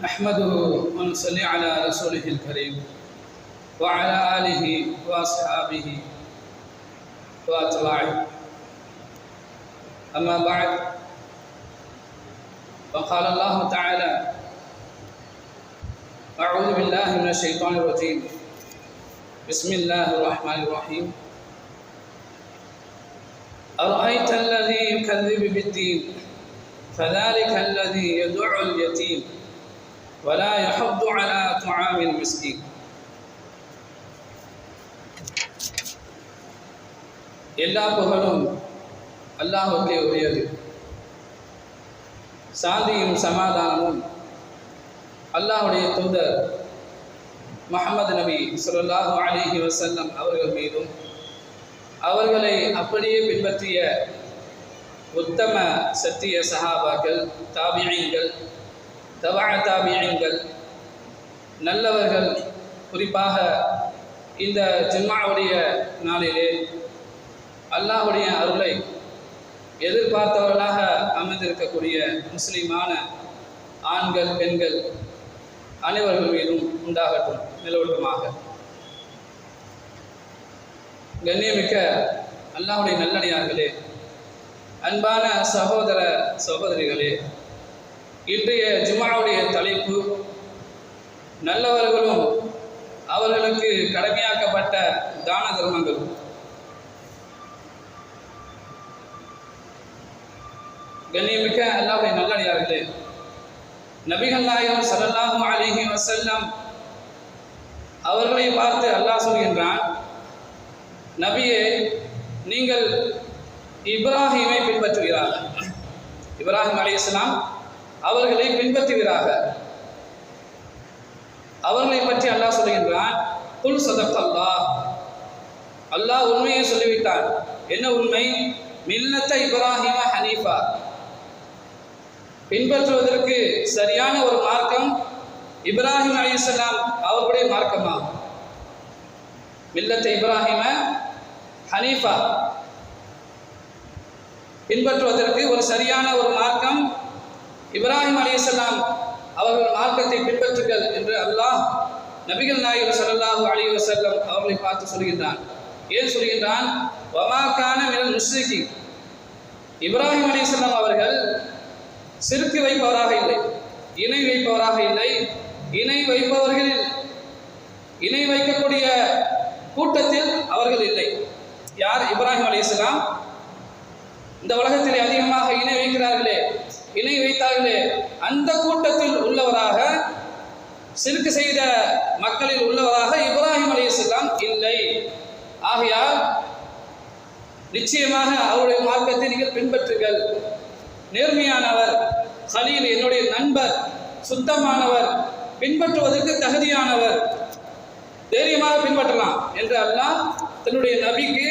نحمده ونصلي على رسوله الكريم وعلى آله وأصحابه وأتباعه أما بعد فقال الله تعالى أعوذ بالله من الشيطان الرجيم بسم الله الرحمن الرحيم أرأيت الذي يكذب بالدين فذلك الذي يدعو اليتيم ولا يحض على طعام المسكين. எல்லா புகழும் அல்லாஹ்வுக்கே உரியது. சாந்தியும் சமாதானமும் அல்லாஹ்வுடைய தூதர் முஹம்மது நபி ஸல்லல்லாஹு அலைஹி வஸல்லம் அவர்கள் மீதும் அவர்களை அப்படியே பின்பற்றிய உத்தம சத்திய சஹாபாக்கள், தாபிஈன்கள், தபஅ தாபிஈன்கள், நல்லவர்கள், குறிப்பாக இந்த ஜும்ஆவுடைய நாளிலே அல்லாஹ்வுடைய அருளை எதிர்பார்த்தவர்களாக அமர்ந்திருக்கக்கூடிய முஸ்லிமான ஆண்கள், பெண்கள் அனைவர்கள் மீதும் உண்டாகட்டும், நிலவட்டுமாக. கண்ணியமிக்க அல்லாஹ்வுடைய நல்லடியார்களே, அன்பான சகோதர சகோதரிகளே, இன்றைய ஜும்ஆவுடைய தலைப்பு நல்லவர்களும் அவர்களுக்கு கடமையாக்கப்பட்ட தான தர்மங்களும். கண்ணியமிக்க அல்லாஹ்வுடைய நல்லடியார்களே, நபிகள் நாயகம் ஸல்லல்லாஹு அலைஹி வஸல்லம் அவர்களை பார்த்து அல்லாஹ் சொல்கின்றான், நபியே, நீங்கள் இப்ராஹீமை பின்பற்றுகிறார்கள். இப்ராஹிம் அலைஹிஸ்ஸலாம் அவர்களை பின்பற்றுகிறார்கள். அவர்களை பற்றி அல்லாஹ் சொல்கின்றான், குல் ஸதகல்லாஹ், அல்லாஹ் உண்மையை சொல்லிவிட்டான். என்ன உண்மை? மில்லத்த இப்ராஹிம ஹனீஃபா, பின்பற்றுவதற்கு சரியான ஒரு மார்க்கம் இப்ராஹிம் அலைஹிஸ்ஸலாம் அவர்களுடைய மார்க்கமாகும். மில்லத்த இப்ராஹிம ஹனீஃபா, பின்பற்றுவதற்கு ஒரு சரியான ஒரு மார்க்கம் இப்ராஹிம் அலைஹிஸ்ஸலாம் அவர்கள் மார்க்கத்தை பின்பற்றுங்கள் என்று அல்லாஹ் நபிகள் நாயகம் ஸல்லல்லாஹு அலைஹி வஸல்லம் அவர்களை பார்த்து சொல்கின்றான். ஏன் சொல்கின்றான்? வமா கான மினல் முஷ்ரிகீன், இப்ராஹிம் அலைஹிஸ்ஸலாம் அவர்கள் சிறுக்கு வைப்பவராக இல்லை, இணை வைப்பவராக இல்லை. இணை வைப்பவர்களில், இணை வைக்கக்கூடிய கூட்டத்தில் அவர்கள் இல்லை. யார்? இப்ராஹிம் அலைஹிஸ்ஸலாம். இந்த உலகத்திலே அதிகமாக இணை வைக்கிறார்களே, இணை வைத்தார்களே, அந்த கூட்டத்தில் உள்ளவராக, சிறுக்கு செய்த மக்களில் உள்ளவராக இப்ராஹிம் அலைஹிஸ்ஸலாம் இல்லை. ஆகையால் நிச்சயமாக அவருடைய மார்க்கத்தை நீங்கள் பின்பற்றுங்கள். நேர்மையானவர், கலீல், என்னுடைய நண்பர், சுத்தமானவர், பின்பற்றுவதற்கு தகுதியானவர், தைரியமாக பின்பற்றலாம் என்று அல்லாஹ் தன்னுடைய நபிக்கு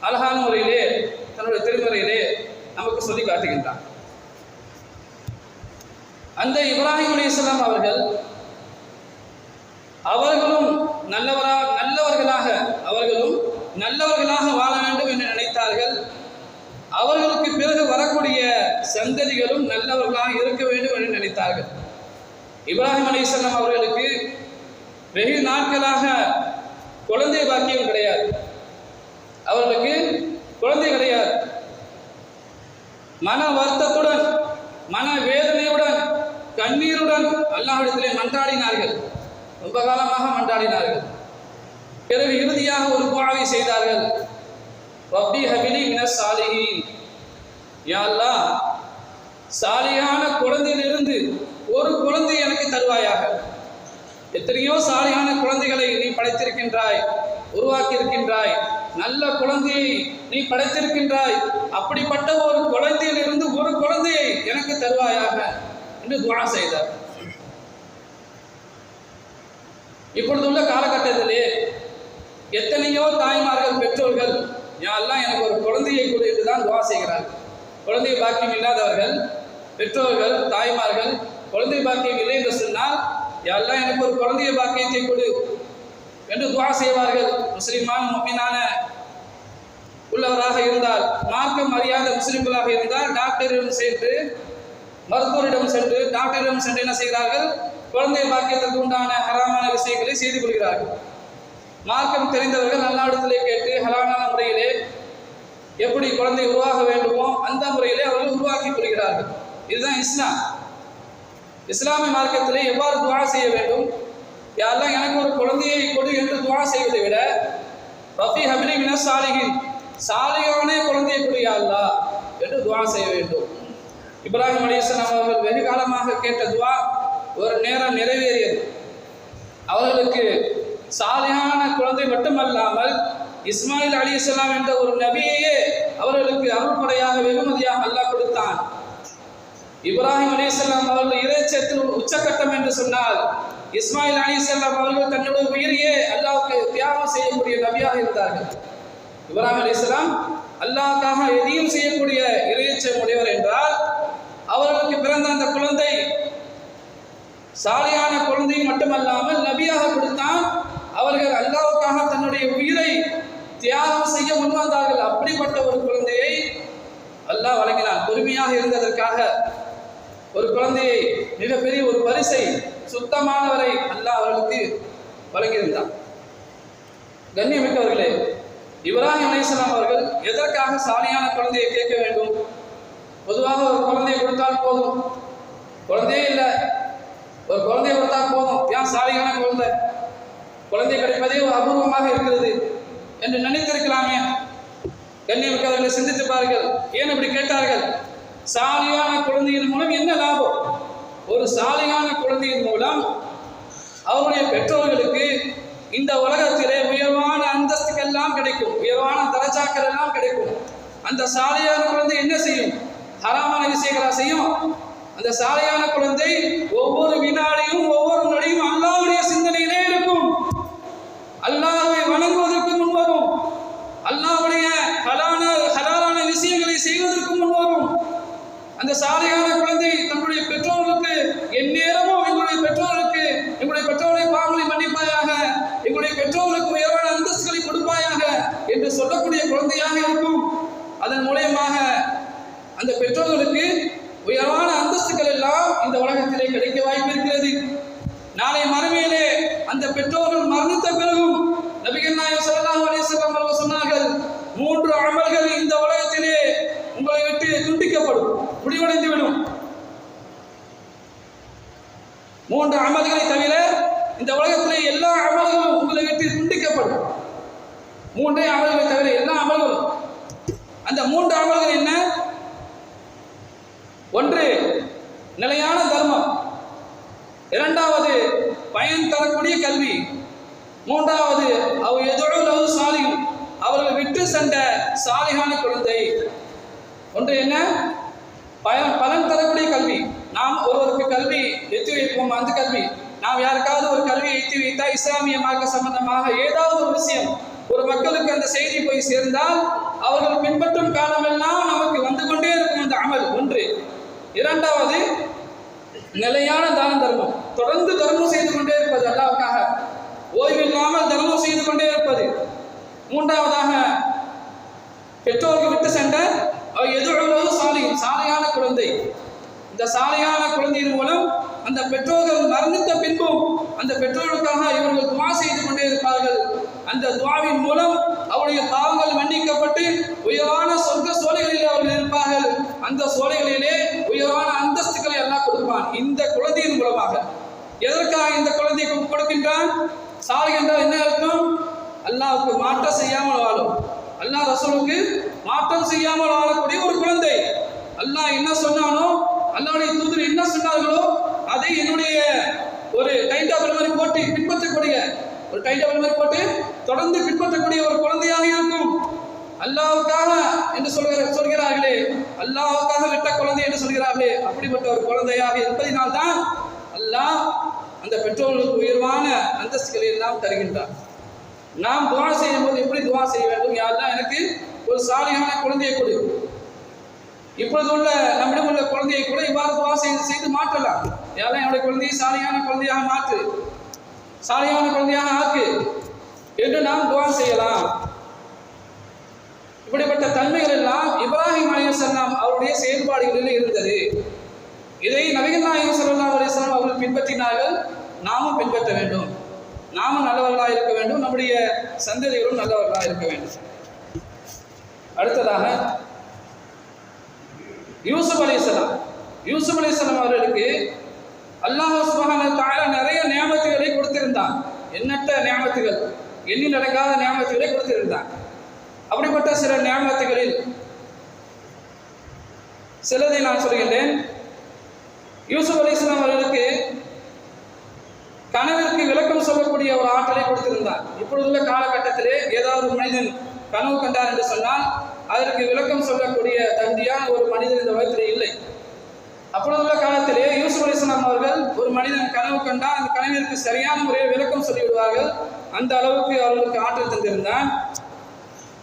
அழகான முறையிலே தன்னுடைய திருமறையிலே நமக்கு சொல்லி காட்டுகின்றார். அந்த இப்ராஹிம் அலைஹிஸ்ஸலாம் அவர்களும் நல்லவர்களாக வாழ வேண்டும் என்று நினைத்தார்கள். அவர்களுக்கு பிறகு வரக்கூடிய சந்ததிகளும் நல்லவர்களாக இருக்க வேண்டும் என்று நினைத்தார்கள். இப்ராஹிம் அலைஹிஸ்ஸலாம் அவர்களுக்கு வெகு நாட்களாக குழந்தை பாக்கியம் கிடையாது. அவர்களுக்கு குழந்தை கிடையாது. மன வருத்தத்துடன், மன வேதனையுடன், கண்ணீருடன் அல்லாஹ்விடத்திலே மன்றாடினார்கள். ரொம்ப காலமாக மன்றாடினார்கள். பிறகு இறுதியாக ஒரு துஆவை செய்தார்கள். ரப்பி ஹபிலி மினஸ் சாலிஹீன், யா அல்லாஹ், சாலிஹான குழந்தையிலிருந்து ஒரு குழந்தை எனக்கு தருவாயாக. எத்தனையோ சாலிஹான குழந்தைகளை நீ படைத்திருக்கின்றாய், உருவாக்கி இருக்கின்றாய், நல்ல குழந்தையை நீ படைத்திருக்கின்றாய். அப்படிப்பட்ட ஒரு குழந்தையிலிருந்து ஒரு குழந்தையை எனக்கு தருவாயாக என்று துஆ செய்தார். இப்பொழுதுள்ள காலகட்டத்திலே எத்தனையோ தாய்மார்கள், பெற்றோர்கள், யா அல்லாஹ் எனக்கு ஒரு குழந்தையை கொடு என்று தான் துஆ செய்கிறார்கள். குழந்தை பாக்கியம் இல்லாதவர்கள், பெற்றோர்கள், தாய்மார்கள் குழந்தை பாக்கியம் இல்லை என்று சொன்னால், யா அல்லாஹ் எனக்கு ஒரு குழந்தைய பாக்கியத்தை கொடு என்று துஆ செய்வார்கள். முஸ்லிமான முஃமினான உள்ளவராக இருந்தால், மார்க்கம் அறியாத முஸ்லிம்களாக இருந்தால் டாக்டரிடம் சென்று மருத்துவரிடம் சென்று டாக்டரிடம் சென்று என்ன செய்கிறார்கள்? குழந்தை பாக்கியத்திற்கு உண்டான ஹராமான விஷயங்களை செய்து கொள்கிறார்கள். மார்க்கம் தெரிந்தவர்கள் நல்லாடத்திலே கேட்டு ஹலாலான முறையிலே எப்படி குழந்தை உருவாக வேண்டுமோ அந்த முறையிலே அவர்கள் உருவாக்கி கொள்கிறார்கள். இதுதான் இஸ்லாம். இஸ்லாமிய மார்க்கத்திலே எவ்வாறு துஆ செய்ய வேண்டும்? யாரெல்லாம் எனக்கு ஒரு குழந்தையை கொடு என்று துஆ செய்வதை விட ரஃபி ஹபிலி மினஸ் சாலிஹின், சாலிஹான குழந்தையை கொடு யா அல்லாஹ் என்று துஆ செய்ய வேண்டும். இப்ராஹிம் அலைஹிஸ்ஸலாம் அவர்கள் வெகு காலமாக கேட்ட துஆ ஒரு நேரம் நிறைவேறியது. அவர்களுக்கு சாலிஹான குழந்தை மட்டுமல்லாமல் இஸ்மாயில் அலைஹிஸ்ஸலாம் என்ற ஒரு நபியையே அவர்களுக்கு அருள்படையாக வெகுமதியாக அல்லாஹ் கொடுத்தான். இப்ராஹிம் அலைஹிஸ்ஸலாம் அவர்கள் இறைச்சத்தில் உச்சக்கட்டம் என்று சொன்னால், இஸ்மாயில் அலைஹிஸ்ஸலாம் அவர்கள் தன்னுடைய உயிரையே அல்லாஹ்வுக்கு தியாகம் செய்யக்கூடிய நபியாக இருந்தார்கள். இப்ராஹிம் அலைஹிஸ்ஸலாம் அல்லாஹ்வுக்காக எதையும் செய்யக்கூடிய இறைச்சம் உடையவர் என்றால், அவர்களுக்கு பிறந்த அந்த குழந்தை சாலியான குழந்தை மட்டுமல்லாமல் நபியாக கொடுத்தான். அவர்கள் அல்லாஹ்வுக்காக தன்னுடைய உயிரை தியாகம் செய்ய முன்வந்தார்கள். அப்படிப்பட்ட ஒரு குழந்தையை அல்லாஹ் வழங்கினான். பொறுமையாக இருந்ததற்காக ஒரு குழந்தையை, மிகப்பெரிய ஒரு பரிசை, சுத்தமானவரை அல்லாஹ் அவர்களுக்கு வழங்கியிருந்தான். கண்ணியமிக்கவர்களே, இப்ராஹிம் அலைஹிஸ்ஸலாம் அவர்கள் எதற்காக சாலியான குழந்தையை கேட்க வேண்டும்? பொதுவாக ஒரு குழந்தையை கொடுத்தால் போதும், குழந்தையே இல்லை, ஒரு குழந்தையை கொடுத்தால் போதும், ஏன் சாலியான குழந்தை கிடைப்பதே ஒரு அபூர்வமாக இருக்கிறது என்று நினைத்திருக்கலாமே. கண்ணியமிக்கவர்களை சிந்தித்து பாருங்கள். ஏன் இப்படி கேட்டார்கள்? சாலியான குழந்தையின் மூலம் என்ன லாபம்? ஒரு சாலியான குழந்தையின் மூலம் அவருடைய பெற்றோர்களுக்கு இந்த உலகத்திலே உயர்வான அந்தஸ்துகள் எல்லாம் கிடைக்கும், உயர்வான தரஜாக்கள் எல்லாம் கிடைக்கும். அந்த சாலியான குழந்தை என்ன செய்யும்? ஹராமான விஷயங்களா செய்யும்? அந்த சாலியான குழந்தை ஒவ்வொரு வினாடியும் ஒவ்வொரு நொடியும் அல்லாஹ்வுடைய சிந்தனையிலே இருக்கும். அல்லாஹ்வை வணங்குவதற்கு முன் வரும், அல்லாஹ்வுடைய ஹலாலான விஷயங்களை செய்வதற்கு முன் வரும். அந்த சாலியான குழந்தை தன்னுடைய பெற்றோர்களுக்கு எந்நேரமும் எங்களுடைய பெற்றோரை பாவங்களை மன்னிப்பாயாக, எங்களுடைய பெற்றோர்களுக்கு உயர்வான அந்தஸ்துகளை கொடுப்பாயாக என்று சொல்லக்கூடிய குழந்தையாக இருக்கும். அதன் மூலமாக அந்த பெற்றோர்களுக்கு உயர்வான அந்தஸ்துகள் எல்லாம் இந்த உலகத்திலே கிடைக்க வாய்ப்பு இருக்கிறது. நாளை மறுமையிலே அந்த பெற்றோர்கள் மரணித்த பிறகும் நபிகள் நாயகம் ஸல்லல்லாஹு அலைஹி வஸல்லம் அவர்கள் சொன்னார்கள், 3 அமல்கள் இந்த உலகத்திலே உங்களை விட்டு துண்டிக்கப்படும், முடிவடைந்துவிடும். 3 அமல்களை தவிர இந்த உலகத்திலே எல்லா அமல்களும் உங்களை விட்டு துண்டிக்கப்படும். 3 அமல்களை தவிர எல்லா அமல்களும். அந்த 3 அமல்கள் என்ன? ஒன்று நிலையான தர்மம், இரண்டாவது பயன் தரக்கூடிய கல்வி, மூன்றாவது அவர்கள் விட்டு சென்ற சாலிகான குழந்தை. ஒன்று என்ன? பலன் தரக்கூடிய கல்வி. நாம் ஒருவருக்கு கல்வி எத்தி வைப்போம். அந்த கல்வி நாம் யாருக்காவது ஒரு கல்வியை எத்தி வைத்தா, இஸ்லாமிய மார்க்க சம்பந்தமாக ஏதாவது ஒரு விஷயம் ஒரு மக்களுக்கு அந்த செய்தி போய் சேர்ந்தால் அவர்கள் பின்பற்றும் காலமெல்லாம் நமக்கு வந்து கொண்டே இருக்கும் அந்த அமல். ஒன்று. இரண்டாவது நிலையான தான தர்மம், தொடர்ந்து தர்மம் செய்து கொண்டே இருப்பது, அல்லாஹ்வுக்காக ஓய்வில்லாமல் தர்மம் செய்து கொண்டே இருப்பது. மூன்றாவதாக பெற்றோருக்கு விட்டு சென்ற சாலியான குழந்தை. இந்த சாலியான குழந்தையின் மூலம் அந்த பெற்றோர்கள் மரணித்த பின்பும் அந்த பெற்றோர்களுக்காக இவர்கள் துஆ செய்து கொண்டே இருப்பார்கள். அந்த துஆவின் மூலம் அவருடைய பாவங்கள் மன்னிக்கப்பட்டு உயர்வான சொர்க்க சோலைகளிலே அவர்கள் இருப்பார்கள். அந்த சோலைகளிலே உயர்வான அந்தஸ்துகளை அல்லாஹ் கொடுப்பான் இந்த குழந்தையின் மூலமாக. எதற்காக இந்த குழந்தையை கொடுக்கின்றான்? சாலி என்றால் என்ன அர்த்தம்? அல்லாஹ்வுக்கு மாற்றம் செய்யாமல் வாழும், அல்லாஹ் ரசூலுக்கு மாற்றம் செய்யாமல் வாழக்கூடிய ஒரு குழந்தை. அல்லாஹ் என்ன சொன்னானோ, அல்லாஹ்வுடைய தூதர் என்ன சொன்னார்களோ அதை என்னுடைய ஒரு டைம் டேபிள் மாதிரி போட்டு பின்பற்றக்கூடிய, ஒரு டைம் டேபிள் மாதிரி போட்டு தொடர்ந்து பின்பற்றக்கூடிய ஒரு குழந்தையாக இருக்கும். அல்லாஹ்வுக்காக என்று சொல்கிறார்களே, அல்லாஹ்வுக்காக விட்ட குழந்தை என்று சொல்கிறார்களே, அப்படிப்பட்ட ஒரு குழந்தையாக இருப்பதினால்தான் அல்லாஹ் அந்த பெற்றோர்களுக்கு உயர்வான அந்தஸ்துகளை எல்லாம் தருகின்றார். நாம் துஆ செய்யும் போது எப்படி துஆ செய்ய வேண்டும்? யா அல்லாஹ் எனக்கு ஒரு சாலிஹான குழந்தையை கொடு. இப்பொழுது உள்ள நம்மிடம் உள்ள குழந்தையை கூட இவ்வாறு துஆ செய்து மாற்றலாம். யா அல்லாஹ் என்னுடைய குழந்தையை சாலிஹான குழந்தையாக மாற்று, சாலிஹான குழந்தையாக ஆக்கு என்று நாம் துஆ செய்யலாம். இப்படிப்பட்ட தன்மைகள் எல்லாம் இப்ராஹிம் அலைஹிஸ்ஸலாம் அவருடைய செயல்பாடுகளில் இருந்தது. இதை நபிகள் நாயகம் ஸல்லல்லாஹு அலைஹி வஸல்லம் அவர்கள் பின்பற்றினார்கள், நாமும் பின்பற்ற வேண்டும். நாமும் நல்லவர்களாக இருக்க வேண்டும், நம்முடைய சந்ததிகளும் நல்லவர்களாக இருக்க வேண்டும். அடுத்ததாக யூசுப் அலைஹிஸ்ஸலாம் அவர்களுக்கு அல்லாஹ் சுப்ஹானஹு வ தஆலா நிறைய நியாமத்துகளை கொடுத்திருந்தான். எண்ணற்ற நியாமத்துகள், எண்ணில் அடங்காத நியாமத்துகளை கொடுத்திருந்தான். அப்படிப்பட்ட சில நியாமத்துகளில் சிலதை நான் சொல்கின்றேன். யூசுப் அலைஹிஸ்ஸலாம் அவர்களுக்கு கனவிற்கு விளக்கம் சொல்லக்கூடிய ஒரு ஆற்றலை கொடுத்திருந்தார். இப்பொழுதுள்ள காலகட்டத்திலே ஏதாவது ஒரு மனிதன் கனவு கண்டார் என்று சொன்னால் அதற்கு விளக்கம் சொல்லக்கூடிய தகுதியான ஒரு மனிதன் இந்த உலகத்திலே இல்லை. அப்பொழுதுள்ள காலத்திலே யூசுப் அலைஹிஸ்ஸலாம் அவர்கள் ஒரு மனிதன் கனவு கண்டால் அந்த கனவிற்கு சரியான முறையில் விளக்கம் சொல்லிவிடுவார்கள். அந்த அளவுக்கு அவர்களுக்கு ஆற்றல் தந்திருந்தான்.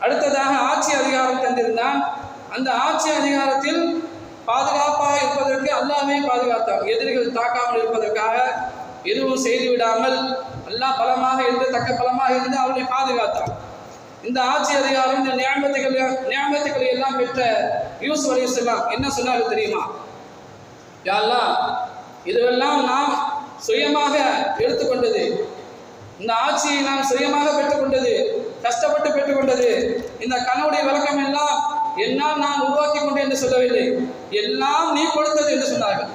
அடுத்ததாக ஆட்சி அதிகாரம் தந்திருந்தான். அந்த ஆட்சி அதிகாரத்தில் பாதுகாப்பாக இருப்பதற்கு அல்லாஹ்வே பாதுகாத்தார். எதிரிகள் தாக்காமல் இருப்பதற்காக எதுவும் செய்து விடாமல் அல்லாஹ் பலமாக இருந்து தக்க பலமாக இருந்து அவர்களை பாதுகாத்தார். இந்த ஆட்சி அதிகாரம், இந்த நியாமத்துக்களை எல்லாம் பெற்ற யூசுப் அலைஹிஸ்ஸலாம் என்ன சொன்னாலும் தெரியுமா? யா அல்லாஹ், இதுவெல்லாம் நாம் சுயமாக எடுத்துக்கொண்டது, இந்த ஆட்சியை நாம் சுயமாக பெற்றுக்கொண்டது, கஷ்டப்பட்டு பெற்றுக்கொண்டது. இந்த கனவுடைய விளக்கம் எல்லாம் என்னால் நான் உருவாக்கி கொண்டேன் என்று சொல்லவில்லை, எல்லாம் நீ கொடுத்தது என்று சொன்னார்கள்.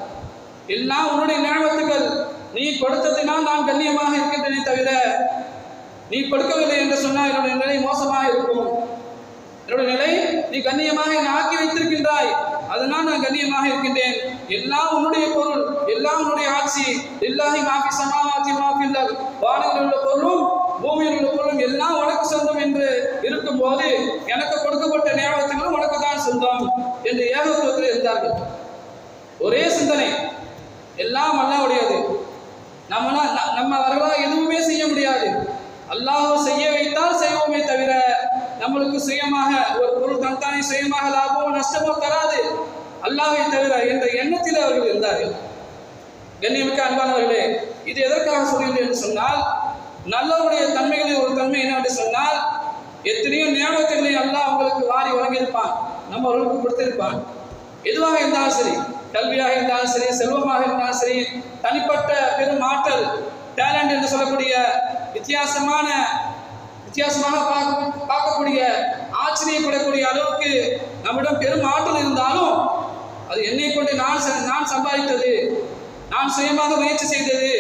எல்லாம் உன்னுடைய நியாமத்துக்கள், நீ கொடுத்ததினால் நான் கண்ணியமாக இருக்கின்றனே தவிர நீ கொடுக்கவில்லை என்று சொன்னால் என்னுடைய நிலை மோசமாக இருக்கும். என்னுடைய நிலை நீ கண்ணியமாக என்னை ஆக்கி வைத்திருக்கின்றாய், அதனால் நான் கண்ணியமாக இருக்கின்றேன். எல்லாம் உன்னுடைய பொருள், எல்லாம் உன்னுடைய ஆட்சி. லில்லாஹி மா ஃபி ஸமாவாத்தி வ மா ஃபில் அர்த், வானங்களில் உள்ள பொருளும் பூமியில் உள்ள பொருளும் எல்லாம் உனக்கு சொந்தம் என்று இருக்கும்போது எனக்கு கொடுக்கப்பட்ட நியாமத்துகளும் உனக்கு தான் சொந்தம் என்று ஏகத்துவத்தில் இருந்தார்கள். ஒரே சிந்தனை, எல்லாம் அல்லாஹ்வுடையது, நம்மவர்களால் எதுவுமே செய்ய முடியாது. அல்லாஹ் செய்ய வைத்தால் செய்வோமே தவிர நம்மளுக்கு சுயமாக ஒரு பொருள் தன்தானே சுயமாக லாபமோ நஷ்டமோ தராது அல்லாஹ்வை தவிர என்ற எண்ணத்தில் அவர்கள் இருந்தார்கள். கண்ணியமிக்க அன்பானவர்களே, இது எதற்காக சொல்கிறேன் என்று சொன்னால், நல்லவருடைய தன்மைகளில் ஒரு தன்மை என்னவென்று சொன்னால், எத்தனையோ நியாமத்துகளை அல்லாஹ் அவங்களுக்கு வாரி வழங்கியிருப்பான், நம்ம அவர்களுக்கு கொடுத்திருப்பான். எதுவாக இருந்தாலும் சரி, கல்வியாக இருந்தாலும் சரி, செல்வமாக இருந்தாலும் சரி, தனிப்பட்ட பெரும் ஆற்றல், டேலண்ட் என்று சொல்லக்கூடிய வித்தியாசமாக பார்க்கக்கூடிய ஆச்சரியப்படக்கூடிய அளவுக்கு நம்மிடம் பெரும் ஆற்றல் இருந்தாலும் அது என்னை கொண்டு நான் சம்பாதித்தது, நான் சுயமாக முயற்சி செய்தது,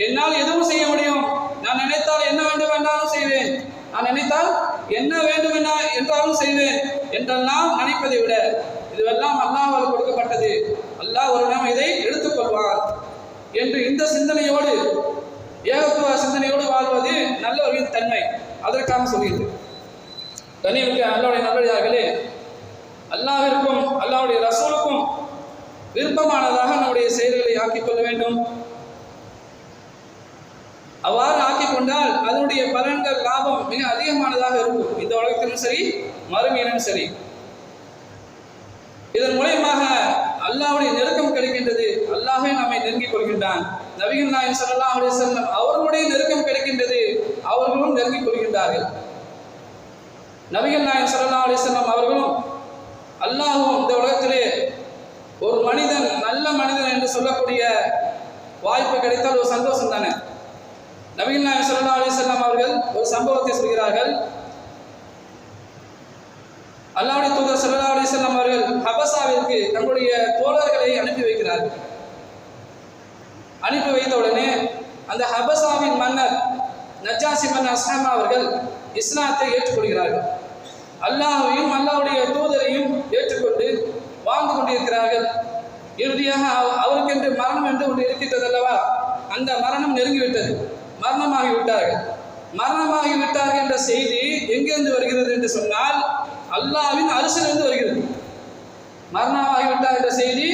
என்னால் எதுவும் செய்ய முடியும், நான் நினைத்தால் என்ன வேண்டும் என்றாலும் செய்வேன், நான் நினைத்தால் என்ன வேண்டும் என்றாலும் செய்வேன் என்றெல்லாம் நினைப்பதை விட இதுவெல்லாம் அல்லாஹ்வால் கொடுக்கப்பட்டது, அல்லாஹ் ஒரு நாள் இதை எடுத்துக்கொள்வார் என்று இந்த சிந்தனையோடு, ஏகத்துவ சிந்தனையோடு வாழ்வது நல்லவர்களின் தன்மை. அதற்காக சொல்கிறது. கண்ணியமிக்க அல்லாஹ்வுடைய நல்லடியார்களே, அல்லாஹ்விற்கும் அல்லாஹ்வுடைய ரசூலுக்கும் விருப்பமானதாக நம்முடைய செயல்களை ஆக்கிக் கொள்ள வேண்டும். அவ்வாறு ஆக்கிக் கொண்டால் அதனுடைய பலன்கள், லாபம் மிக அதிகமானதாக இருக்கும், இந்த உலகத்திலும் சரி மறுமையிலும் சரி. இதன் மூலமாக அல்லாஹ்வுடைய நெருக்கம் கிடைக்கின்றது, அல்லாஹ்வே நம்மை நெருங்கிக் கொள்கின்றான். நபிகள் நாயகம் ஸல்லல்லாஹு அலைஹி வஸல்லம் அவர்களுடைய நெருக்கம் கிடைக்கின்றது, அவர்களும் நெருங்கிக் கொள்கின்றார்கள். நபிகள் நாயகம் ஸல்லல்லாஹு அலைஹி வஸல்லம் அவர்களும் அல்லாஹ்வும் இந்த உலகத்திலே ஒரு மனிதன் நல்ல மனிதன் என்று சொல்லக்கூடிய வாய்ப்பு கிடைத்தால் ஒரு சந்தோஷம் தானே. நபிகள் நாயகம் ஸல்லல்லாஹு அலைஹி வஸல்லம் அவர்கள் ஒரு சம்பவத்தை சொல்கிறார்கள். அல்லாஹ்வுடைய தூதர் ஸல்லல்லாஹு அலைஹி வஸல்லம் அவர்கள் ஹபஸாவிற்கு தங்களுடைய தோழர்களை அனுப்பி வைக்கிறார்கள். அனுப்பி வைத்த உடனே அந்த ஹபஸாவின் மன்னர் நஜ்ஜாசி மன்னர் அஸ்ஹாமா அவர்கள் இஸ்லாத்தை ஏற்றுக்கொள்கிறார்கள். அல்லாஹ்வையும் அல்லாஹ்வுடைய தூதரையும் ஏற்றுக்கொண்டு வாழ்ந்து கொண்டிருக்கிறார்கள். இறுதியாக அவருக்கென்று மரணம் என்று ஒன்று இருக்கின்றது அல்லவா, அந்த மரணம் நெருங்கிவிட்டது, மரணமாகிவிட்டார்கள். மரணமாகிவிட்டார்கள் என்ற செய்தி எங்கிருந்து வருகிறது என்று சொன்னால் அல்லாஹ்வின் அரிசிலிருந்து வருகிறது. மரணமாகிவிட்டார் என்ற செய்தி,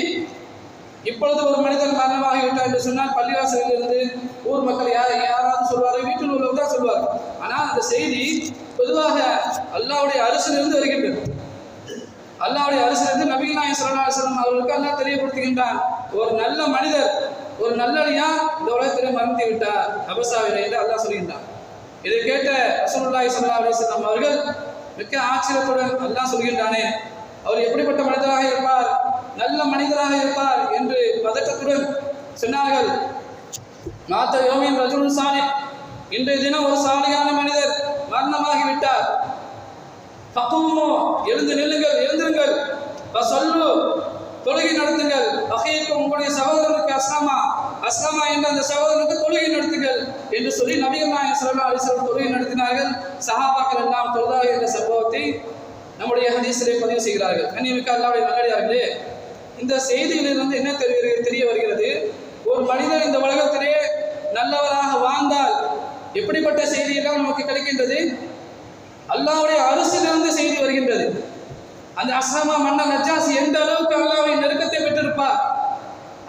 இப்பொழுது ஒரு மனிதன் மரணமாகிவிட்டார் என்று சொன்னால் பள்ளிவாசலில் இருந்து ஊர் மக்கள் யாராவது சொல்வார்கள், வீட்டில் உள்ளவர்கள் தான் சொல்வார்கள். ஆனால் அந்த செய்தி பொதுவாக அல்லாஹ்வுடைய அரிசிலிருந்து வருகின்றது. அல்லாஹ்வுடைய அரிசிலிருந்து நபிகள் நாயகம் ஸல்லல்லாஹு அலைஹி வஸல்லம் அவர்களுக்கு அல்லாஹ் தெரியப்படுத்துகின்றான், ஒரு நல்ல மனிதர், ஒரு நல்லடியார் இந்த உலகத்திலே மரணித்து விட்டார் ஹபஸாவிலே என்று அல்லாஹ் சொல்கின்றான். இதை கேட்ட ரசூலுல்லாஹி ஸல்லல்லாஹு அலைஹி வஸல்லம் அவர்கள் மிக்க ஆச்சரியத்துடன் அல்லாஹ் சொல்கின்றானே, அவர் எப்படிப்பட்ட மனிதராக இருப்பார், நல்ல மனிதராக இருப்பார் என்று பதட்டத்துடன் சொன்னார்கள், மாத்த யோமின் ரஜுல் சாலிஹ், இன்றைய தினம் ஒரு சாலியான மனிதர் மரணமாகிவிட்டார். ஃபகூமு, எழுந்து நில்லுங்கள், எழுந்திருங்கள். வஸல்லு, தொழுகை நடத்துங்கள். அஹீக்கும், உங்களுடைய சகோதரனுக்கு அஸ்லாமா என்ற அந்த சகோதரனுக்கு தொழுகை நடத்துங்கள் என்று சொல்லி நபிகள் நாயகம் ஸல்லல்லாஹு அலைஹி வஸல்லம் தொழுகை நடத்தினார்கள். சஹாபாக்கள் எல்லாம் தொழுதார்கள் என்ற சம்பவத்தை நம்முடைய ஹதீஸிலே பதிவு செய்கிறார்கள். கண்ணியமிக்க அல்லாஹ்வுடைய நல்லடியார்களே, இந்த செய்தியிலிருந்து என்ன தெரிய வருகிறது? ஒரு மனிதர் இந்த உலகத்திலே நல்லவராக வாழ்ந்தால் எப்படிப்பட்ட செய்தியெல்லாம் நமக்கு கிடைக்கின்றது? அல்லாஹ்வுடைய அரசிலிருந்து செய்தி வருகின்றது. அந்த அஸ்லாமா மன்னர் நஜ்ஜாசி எந்த அளவுக்கு அல்லாஹ்வுடைய நெருக்கத்தை பெற்றிருப்பார்.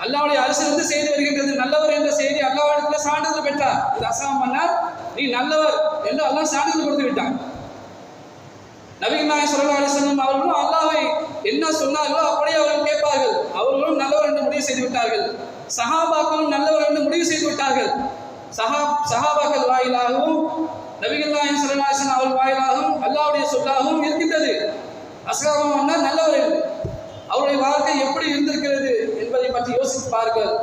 அல்லாஹ்வுடைய அரசிலிருந்து செய்தி வருகின்றது. நல்லவர் என்ற செய்தி அல்லாஹ்விடத்தில் சான்றிதழ் பெற்றார். இந்த அஸ்லாமா மன்னர் நீ நல்லவர் என்று அல்லாஹ் சான்றிதழ் கொடுத்து விட்டான். நபிகள் நாயகம் ஸல்லல்லாஹு அலைஹி வஸல்லம் அவர்களும் அல்லாஹ்வை என்ன சொன்னார்களோ அப்படியே அவர்கள் கேட்பார்கள். அவர்களும் நல்லவர் என்று முடிவு செய்து விட்டார்கள். சஹாபாக்களும் நல்லவர் என்று முடிவு செய்து விட்டார்கள். சஹாபாக்கள் வாயிலாகவும் நபிகள் நாயகம் ஸல்லல்லாஹு அலைஹி வஸல்லம் அவர்கள் வாயிலாகவும் அல்லாஹ்வுடைய சொல்லாகவும் இருக்கின்றது அஸ்லாமா மன்னர் நல்லவர் என்று. அவருடைய வாழ்க்கை எப்படி இருந்திருக்கிறது என்பதை பற்றி யோசித்து பாருங்கள்.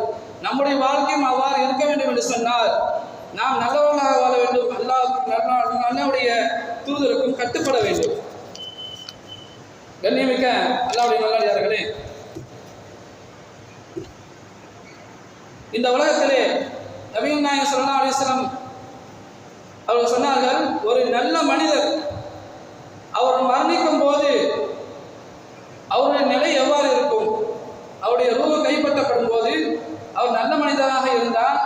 நம்முடைய வாழ்க்கையும் அவ்வாறு இருக்க வேண்டும் என்று சொன்னால் நாம் நல்லவர்களாக வாழ வேண்டும். அல்லாஹ்வுடைய தூதருக்கும் கட்டுப்பட வேண்டும். கண்ணியமிக்க அல்லாஹ்வுடைய நல்லடியார்களே, இந்த உலகத்திலே நபிகள் நாயகம் ஸல்லல்லாஹு அலைஹி வஸல்லம் அவர்கள் சொன்னார்கள், ஒரு நல்ல மனிதர் அவர் மரணிக்கும் போது அவருடைய நிலை எவ்வாறு இருக்கும்? அவருடைய ரூஹ் கைப்பற்றப்படும் போது அவர் நல்ல மனிதராக இருந்தால்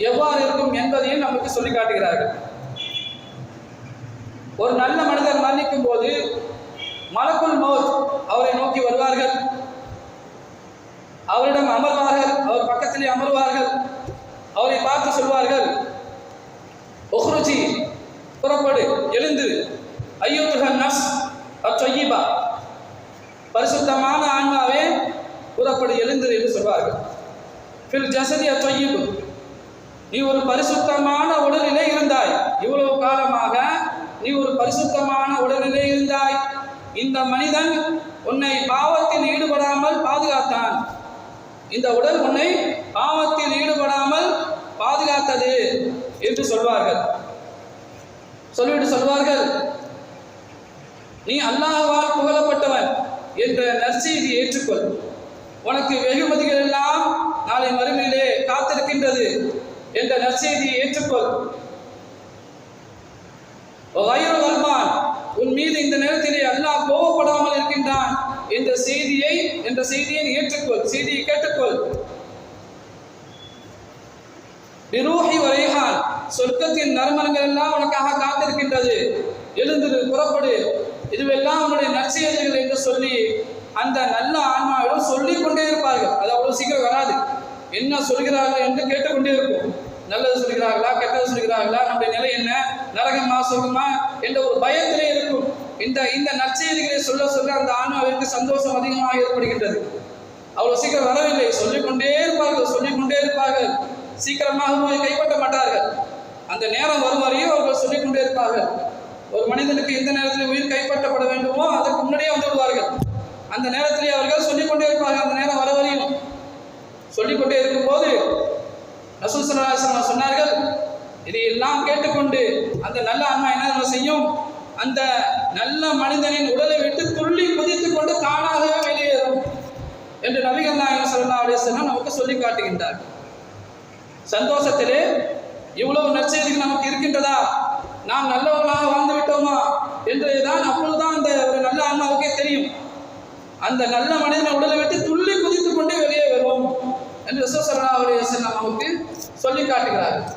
எவ்வாறு இருக்கும் என்பதையும் நமக்கு சொல்லி காட்டுகிறார்கள். ஒரு நல்ல மனிதர் மரணிக்கும் போது மலக்குல் மௌத் அவரை நோக்கி வருவார்கள், அவரிடம் அமர்வார்கள், அவர் பக்கத்திலே அமர்வார்கள். அவரை பார்த்து சொல்வார்கள், உஹ்ருஜி, புறப்படு, எழுந்து, அய்யுஹன் நஃப்ஸ் அத்-தய்யிபா, பரிசுத்தமான ஆன்மாவே புறப்படு, எழுந்து என்று சொல்வார்கள். ஃபில் ஜஸதி அத்-தய்யிப், நீ ஒரு பரிசுத்தமான உடலிலே இருந்தாய், இவ்வளவு காலமாக நீ ஒரு பரிசுத்தமான உடலிலே இருந்தாய். இந்த மனிதன் உன்னை பாவத்தில் ஈடுபடாமல் பாதுகாத்தான். இந்த உடல் உன்னை பாவத்தில் ஈடுபடாமல் பாதுகாத்தது என்று சொல்வார்கள். சொல்லிவிட்டு சொல்வார்கள், நீ அல்லாஹ்வால் புகழப்பட்டவன் என்ற நற்செய்தி ஏற்றுக்கொள். உனக்கு வெகுமதிகள் எல்லாம் நாளை மறுமையிலே காத்திருக்கின்றது என்ற நற்செய்தியை ஏற்றுக்கொள். உன் மீது இந்த நேரத்திலே அல்லாஹ் கோபப்படாமல் இருக்கின்றான் என்ற செய்தியை ஏற்றுக்கொள், செய்தியை கேட்டுக்கொள். பிரூஹி வரைஹான், சொர்க்கத்தின் நறுமணங்கள் எல்லாம் உனக்காக காத்திருக்கின்றது, எழுந்திரு, புறப்படு, இதுவெல்லாம் உன்னுடைய நற்செய்திகள் என்று சொல்லி அந்த நல்ல ஆன்மாவிடம் சொல்லிக் கொண்டே இருப்பார்கள். அது அவ்வளவு சீக்கிரம் வராது. என்ன சொல்கிறார்கள் என்று கேட்டுக்கொண்டே இருக்கும். நல்லது சொல்கிறார்களா, கெட்டது சொல்கிறார்களா, நம்முடைய நிலை என்ன, நரகமா சுகமா என்ற ஒரு பயத்திலே இருக்கும். இந்த நற்செய்திகளை சொல்ல சொல்ல அந்த ஆன்மாவிற்கு சந்தோஷம் அதிகமாக ஏற்படுகின்றது. அவ்வளவு சீக்கிரம் வரவில்லை, சொல்லிக்கொண்டே இருப்பார்கள். சீக்கிரமாக போய் கைப்பற்ற மாட்டார்கள். அந்த நேரம் வரும் வரையும் அவர்கள் சொல்லிக்கொண்டே இருப்பார்கள். ஒரு மனிதனுக்கு எந்த நேரத்தில் உயிர் கைப்பற்றப்பட வேண்டுமோ அதற்கு முன்னாடியே வந்து விடுவார்கள். அந்த நேரத்திலே அவர்கள் சொல்லிக்கொண்டே இருப்பார்கள். அந்த நேரம் வர வரையும் சொல்லிக்கொண்டே இருக்கும்போது ரசூல் ஸல்லல்லாஹு அலைஹி வஸல்லம் சொன்னார்கள், இதையெல்லாம் கேட்டுக்கொண்டு அந்த நல்ல ஆன்மா என்ன செய்யும்? அந்த நல்ல மனிதனின் உடலை விட்டு துள்ளி குதித்துக் கொண்டு தானாகவே வெளியேறும் என்று நபிகள் நாயகம் ஸல்லல்லாஹு அலைஹி வஸல்லம் நமக்கு சொல்லி காட்டுகின்றார். சந்தோஷத்திலே இவ்வளவு நற்செய்திகள் நமக்கு இருக்கின்றதா, நாம் நல்லவர்களாக வாழ்ந்து விட்டோமா என்றுதான் அப்பொழுதுதான் அந்த ஒரு நல்ல ஆன்மாவுக்கே தெரியும். அந்த நல்ல மனிதனை உடலை விட்டு துள்ளி குதித்துக் கொண்டே வெளியே வருவோம் என்று ரசூல் ஸல்லல்லாஹு அலைஹி வஸல்லம் நமக்கு சொல்லி காட்டுகிறார்கள்.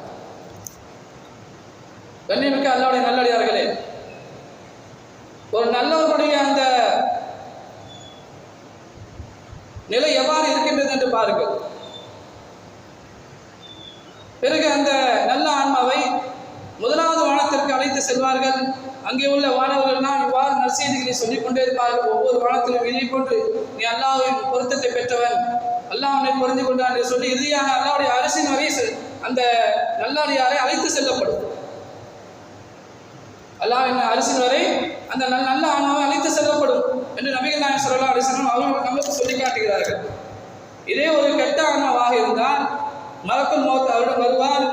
கண்ணியமிக்க அல்லாஹ்வுடைய நல்லடியார்களே, ஒரு நல்லவருடைய அந்த நிலை எவ்வாறு இருக்கின்றது என்று பாருங்கள். பிறகு அந்த நல்ல ஆன்மாவை முதலாவது வானத்திற்கு அழைத்து செல்வார்கள். அங்கே உள்ள வானவர்கள்லாம் இவ்வாறு நற்செய்திகளை சொல்லிக் கொண்டே இருப்பார்கள். ஒவ்வொரு வானத்திலும் வெளியே கொண்டு நீ அல்லாஹ்வின் பொருத்தத்தை பெற்றவன், அல்லாஹ் உன்னை பொருந்தி கொண்டான் என்று சொல்லி இறுதியாக அல்லாஹ்வுடைய அரசின் வரை அந்த நல்லடியாரை அழைத்து செல்லப்படும். அல்லாஹ்வின் அரசின் வரை அந்த நல்ல ஆன்மாவை அழைத்து செல்லப்படும் என்று நபிகள் நாயகம் ஸல்லல்லாஹு அலைஹி வஸல்லம் அவர்கள் நமக்கு சொல்லி காட்டுகிறார்கள். இதே ஒரு கெட்ட ஆன்மாவாக இருந்தால் மலக்குல் மௌத் அவரிடம் வருவார்,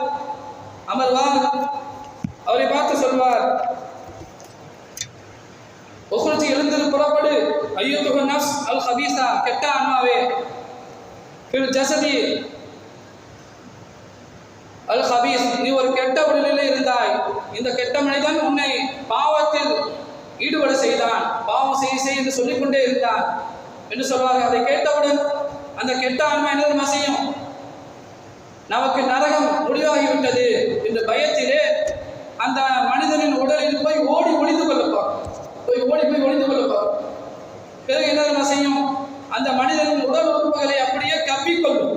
அமர்வார், அவரை பார்த்து சொல்வார், உஹ்ருஜி எழுந்திரு புறப்படு, அய்யுத்துஹு நஃப்ஸ் அல் ஹபீஸா, கெட்ட ஆன்மாவே, ஃபில் ஜஸதி அல் ஹபீஸ், நீ ஒரு கெட்ட உடலிலே இருந்தாய், இந்த கெட்ட மனிதன் உன்னை பாவத்தில் ஈடுபட செய்தான், பாவம் செய் என்று சொல்லிக்கொண்டே இருந்தான் என்று சொல்வார்கள். அதை கேட்டவுடன் அந்த கெட்ட ஆன்மா என்ன செய்யும்? நமக்கு நரகம் முடிவாகிவிட்டது என்ற பயத்திலே அந்த மனிதனின் உடலில் போய் ஓடி ஒளிந்து கொள்ளப்பார், போய் ஒளிந்து கொள்ளப்பார். பிறகு என்ன செய்யும்? அந்த மனிதனின் உடல் உறுப்புகளை அப்படியே கவ்விக்கொள்ளும்.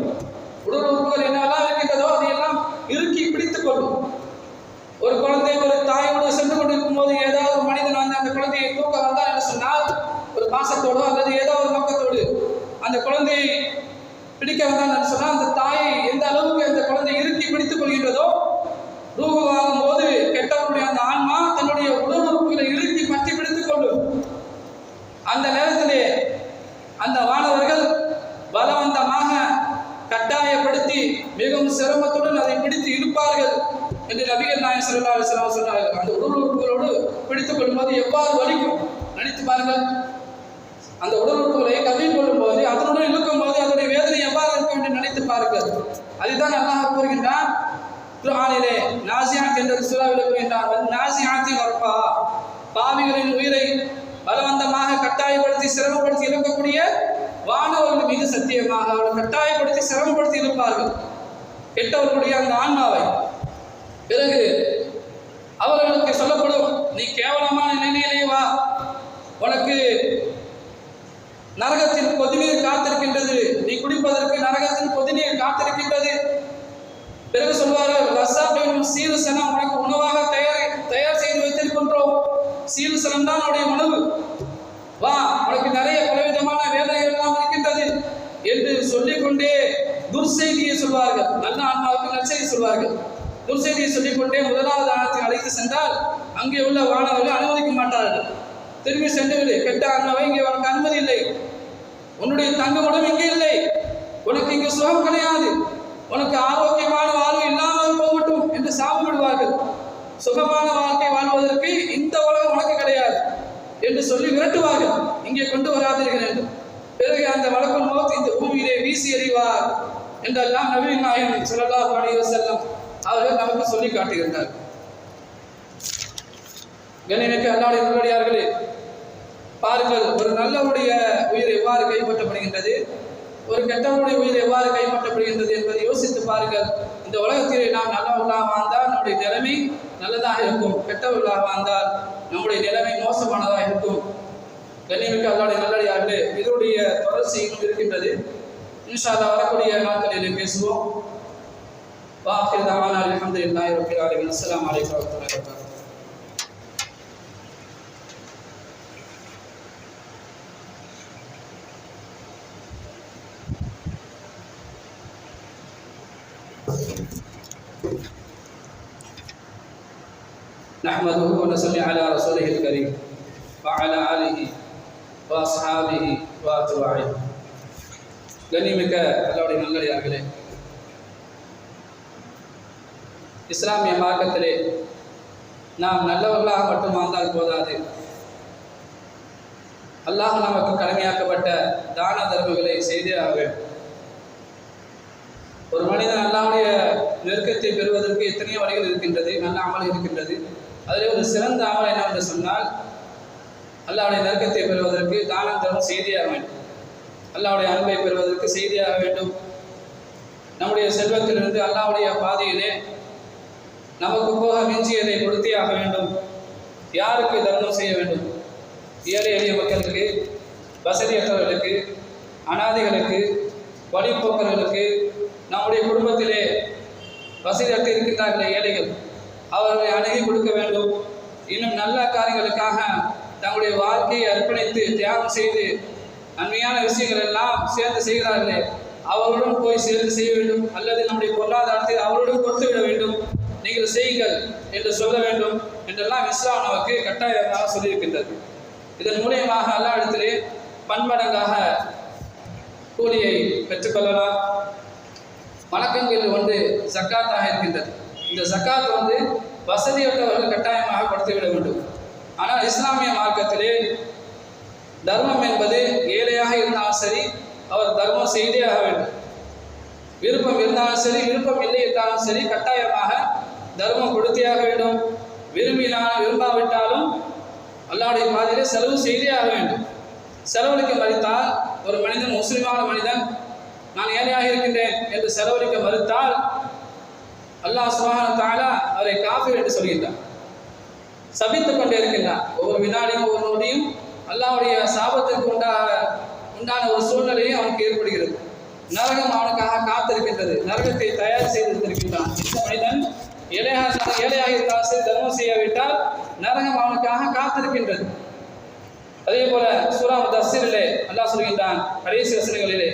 உடல் உறுப்புகள் என்னெல்லாம் இருக்கின்றதோ அதையெல்லாம் இறுக்கி பிடித்துக் கொள்ளும். ஒரு குழந்தை ஒரு தாயோடு சென்று கொண்டிருக்கும் போது ஏதாவது ஒரு மனிதன் வந்து அந்த குழந்தையை தூக்க வந்தால் என்று சொன்னால், ஒரு பாசத்தோடு அல்லது ஏதோ ஒரு நோக்கத்தோடு அந்த குழந்தையை பிடிக்க வந்தான் என்று சொன்னால், அந்த தாயை எந்த அளவுக்கு அந்த குழந்தை இறுக்கி பிடித்துக் கொள்கின்றதோ, ரூஹு வாங்கும் போது கெட்டவருடைய அந்த ஆன்மா தன்னுடைய உடல் உறுப்புகளை இறுக்கி பற்றி பிடித்துக் கொள்ளும். அந்த நேரத்திலே அந்த வானவர்கள் பலவந்தமாக கட்டாயப்படுத்தி மிகவும் சிரமத்துடன் அதை பிடித்து இழுப்பார்கள் என்று நபிகள் நாயகம் ஸல்லல்லாஹு அலைஹி வஸல்லம் சொன்னார்கள். அந்த உடல் உறுப்புகளோடு பிடித்துக் கொள்ளும்போது எவ்வாறு வலிக்கும் நினைத்து பாருங்கள். அந்த உடல் உறுப்புகளை கவ்விக் கொள்ளும் போது, அதனுடன் இழுக்கும் போது அதனுடைய வேதனை எவ்வாறு இருக்கும் என்று நினைத்து பாருங்கள். அதுதான் அல்லாஹ் கூறுகின்றான் குர்ஆனிலே, நாசியாத் என்ற சூறாவிலே கூறுகின்றான், நாசியாத்தி கர்பா, பாவிகளின் உயிரை பலவந்தமாக கட்டாயப்படுத்தி சிரமப்படுத்தி இழுக்கக்கூடிய வானவர்கள் மீது சத்தியமாக அவர்கள் கட்டாயப்படுத்தி சிரமப்படுத்தி இருப்பார்கள் கெட்டவர்களுடைய அந்த ஆன்மாவை. பிறகு அவர்களுக்கு சொல்லப்படும், நீ கேவலமான நிலையிலே வா, உனக்கு நரகத்தின் கொதிநீர் காத்திருக்கின்றது, நீ குடிப்பதற்கு நரகத்தின் கொதிநீர் காத்திருக்கின்றது. பிறகு சொல்வார்கள், ரசாபின் சீருசனம் உனக்கு உணவாக தயார் செய்து வைத்திருக்கின்றோம், சீருசனம் தான் உன்னுடைய உணவு, வா, உனக்கு நிறைய பலவிதமான வேதனைகள் எல்லாம் இருக்கின்றது என்று சொல்லிக்கொண்டே துர்செய்தியை சொல்வார்கள். நல்ல ஆன்மாவுக்கு நற்செய்தி சொல்வார்கள். துர்செய்தியை சொல்லிக்கொண்டே முதலாவது ஆணத்தை அழைத்து சென்றால் அங்கே உள்ள வானவர்கள் அனுமதிக்க மாட்டார்கள். திரும்பி சென்று விடு, கெட்ட ஆன்மாவை, இங்கே உனக்கு அனுமதி இல்லை, உன்னுடைய தங்குமிடம் இங்கே இல்லை, உனக்கு இங்கு சுகம் கிடையாது, உனக்கு ஆரோக்கியமான வாழ்வு இல்லாமல் போகட்டும் என்று சாபம் விடுவார்கள். சுகமான வாழ்க்கை வாழ்வதற்கு இந்த உலகம் உனக்கு கிடையாது என்று சொல்லி விரட்டுவார்கள், இங்கே கொண்டு வராதீர்கள் என்று. பிறகு அந்த மலக்குல் மௌத் இந்த பூமியிலே வீசி எறிவார் என்றெல்லாம் நபி நாயகம் ஸல்லல்லாஹு அலைஹி வஸல்லம் அவர்கள் நமக்கு சொல்லி காட்டுகின்றனர். கண்ணியமிக்க அல்லாஹ்வுடைய நல்லடியார்களே, பாருங்கள், ஒரு நல்லவருடைய உயிர் எவ்வாறு கைப்பற்றப்படுகின்றது, ஒரு கெட்டவருடைய உயிர் எவ்வாறு கைப்பற்றப்படுகின்றது என்பதை யோசித்து பாருங்கள். இந்த உலகத்திலே நாம் நல்லவர்களாக வாழ்ந்தால் நம்முடைய நிலைமை நல்லதாக இருக்கும், கெட்டவர்களாக வாழ்ந்தால் நம்முடைய நிலைமை மோசமானதாக இருக்கும். கண்ணியமிக்க அல்லாஹ்வுடைய நல்லடியார்களே, இதனுடைய தொடர்ச்சியும் இருக்கின்றது. இன்ஷா அல்லாஹ் வரக்கூடிய நாட்களில் பேசுவோம். வாஹிர் தவானா அல்ஹம்துலில்லாஹி ரப்பில் ஆலமீன். அஸ்ஸலாமு அலைக்கும் வரஹ்மத்துல்லாஹி வபரகாத்துஹு. نحمده ونصلي على رسوله الكريم وعلى آله وأصحابه وأتباعه. கண்ணியமிக்க அல்லாஹ்வுடைய நல்லடியார்களே, இஸ்லாமிய மார்க்கத்திலே நாம் நல்லவர்களாக மட்டும் வாழ்ந்தால் போதாது, அல்லாஹ் நமக்கு கடமையாக்கப்பட்ட தான தர்மங்களை செய்தே ஆக வேண்டும். ஒரு மனிதன் அல்லாஹ்வுடைய நெருக்கத்தை பெறுவதற்கு எத்தனையோ வழிகள் இருக்கின்றது, நல்ல அமல் இருக்கின்றது. அதிலே ஒரு சிறந்த அமல் என்னவென்று சொன்னால், அல்லாஹ்வுடைய நெருக்கத்தை பெறுவதற்கு தானம் தர்மம் செய்தியாக வேண்டும், அல்லாஹ்வுடைய அன்பை பெறுவதற்கு செய்தியாக வேண்டும். நம்முடைய செல்வத்திலிருந்து அல்லாஹ்வுடைய பாதையிலே நமக்கு போக மிஞ்சியதை கொடுத்தே ஆக வேண்டும். யாருக்கு தர்மம் செய்ய வேண்டும்? ஏழை எளிய மக்களுக்கு, வசதியற்றவர்களுக்கு, அனாதைகளுக்கு, வழிபோக்கர்களுக்கு, நம்முடைய குடும்பத்திலே வசதியற்று இருக்கின்றார்களே ஏழைகள், அவர்களை அணுகி கொடுக்க வேண்டும். இன்னும் நல்ல காரியங்களுக்காக தங்களுடைய வாழ்க்கையை அர்ப்பணித்து தியாகம் செய்து நன்மையான விஷயங்கள் எல்லாம் சேர்ந்து செய்கிறார்களே, அவர்களுடன் போய் சேர்ந்து செய்ய வேண்டும். அல்லது நம்முடைய பொருளாதாரத்தை அவர்களுடன் கொடுத்து விட வேண்டும், நீங்கள் செய்யுங்கள் என்று சொல்ல வேண்டும் என்றெல்லாம் இஸ்லாம் நமக்கு கட்டாயமாக சொல்லியிருக்கின்றது. இதன் மூலியமாக அல்லாஹ்விடத்திலே பன்மடங்காக கூலியை பெற்றுக்கொள்ளலாம். வணக்கங்கள் ஒன்று ஜக்காத்தாக இருக்கின்றது. இந்த ஜக்காத் வசதியற்றவர்கள் கட்டாயமாக கொடுத்துவிட வேண்டும். ஆனால் இஸ்லாமிய மார்க்கத்திலே தர்மம் என்பது ஏழையாக இருந்தாலும் சரி அவர் தர்மம் செய்தே ஆக வேண்டும். விருப்பம் இருந்தாலும் சரி விருப்பம் இல்லை என்றாலும் சரி கட்டாயமாக தர்மம் கொடுத்தே ஆக வேண்டும். விரும்பாவிட்டாலும் அல்லாஹ்வுடைய பாதையிலே செலவு செய்தே ஆக வேண்டும். செலவழிக்க மறுத்தால் ஒரு மனிதன், முஸ்லிமான மனிதன், நான் ஏழையாக இருக்கின்றேன் என்று செலவழிக்க மறுத்தால் அல்லாஹ் சுப்ஹானஹு வ தஆலா அவரை காஃபிர் என்று சொல்கின்றார், சபித்துக் கொண்டே இருக்கின்றார். ஒவ்வொரு வினாடியும் ஒவ்வொரு நொடியும் அல்லாஹ்வுடைய சாபத்திற்கு உண்டான ஒரு சூழ்நிலையும் அவனுக்கு ஏற்படுகிறது. நரகம் அவனுக்காக காத்திருக்கின்றது, நரகத்தை தயார் செய்திருக்கின்றான். இந்த மனிதன் ஏழையாக இருந்தாலும் சரி தர்மம் செய்யாவிட்டால் நரகம் அவனுக்காக காத்திருக்கின்றது. அதே போல சூரா முதஸ்ஸிரிலே அல்லாஹ் சொல்கின்றான், கடைசி வசனங்களிலே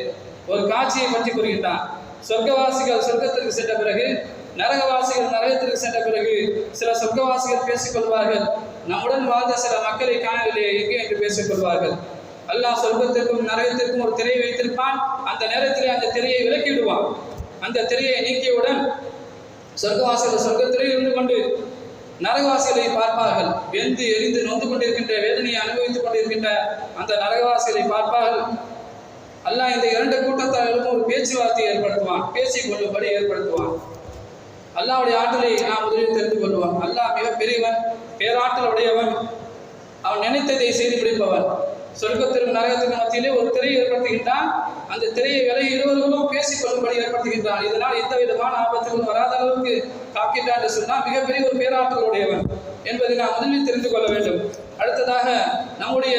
ஒரு காட்சியை பற்றி கூறுகின்றான். சொர்க்கவாசிகள் சொர்க்கத்திற்கு சென்ற பிறகு, நரகவாசிகள் நரகத்திற்கு சென்ற பிறகு சில சொர்க்கவாசிகள் பேசிக்கொள்வார்கள், நம்முடன் வாழ்ந்த சில மக்களை காணவில்லை எங்கே என்று பேசிக்கொள்வார்கள். அல்லாஹ் சொர்க்கத்திற்கும் நரகத்திற்கும் ஒரு திரையை வைத்திருப்பான். அந்த நேரத்திலே அந்த திரையை விலக்கி விடுவான். அந்த திரையை நீக்கியவுடன் சொர்க்கவாசிகள் சொர்க்கத்திலே இருந்து கொண்டு நரகவாசிகளை பார்ப்பார்கள். வெந்து எரிந்து நொந்து கொண்டிருக்கின்ற வேதனையை அனுபவித்துக் கொண்டிருக்கின்ற அந்த நரகவாசிகளை பார்ப்பார்கள். அல்லாஹ் இந்த இரண்டு கூட்டத்தார்களுக்கும் ஒரு பேச்சுவார்த்தையை ஏற்படுத்துவான், பேசிக் கொள்ளும்படி ஏற்படுத்துவான். அல்லாஹ்வுடைய ஆற்றலை நாம் முதலில் தெரிந்து கொள்வோம். அல்லாஹ் மிக பெரியவன், பேராற்றல் உடையவன், அவன் நினைத்ததை செய்து முடிப்பவன். சொர்க்கத்திற்கும் நரகத்திற்கும் மத்தியிலே ஒரு திரையை ஏற்படுத்துகின்றான். அந்த திரையை விலகி இருவர்களும் பேசிக் கொள்ளும்படி ஏற்படுத்துகின்றான். இதனால் எந்த விதமான ஆபத்துகளும் வராத அளவுக்கு காக்கின்றான் என்று சொன்னால் மிகப்பெரிய ஒரு பேராற்றல் உடையவன் என்பதை நாம் முதலில் தெரிந்து கொள்ள வேண்டும். அடுத்ததாக நம்முடைய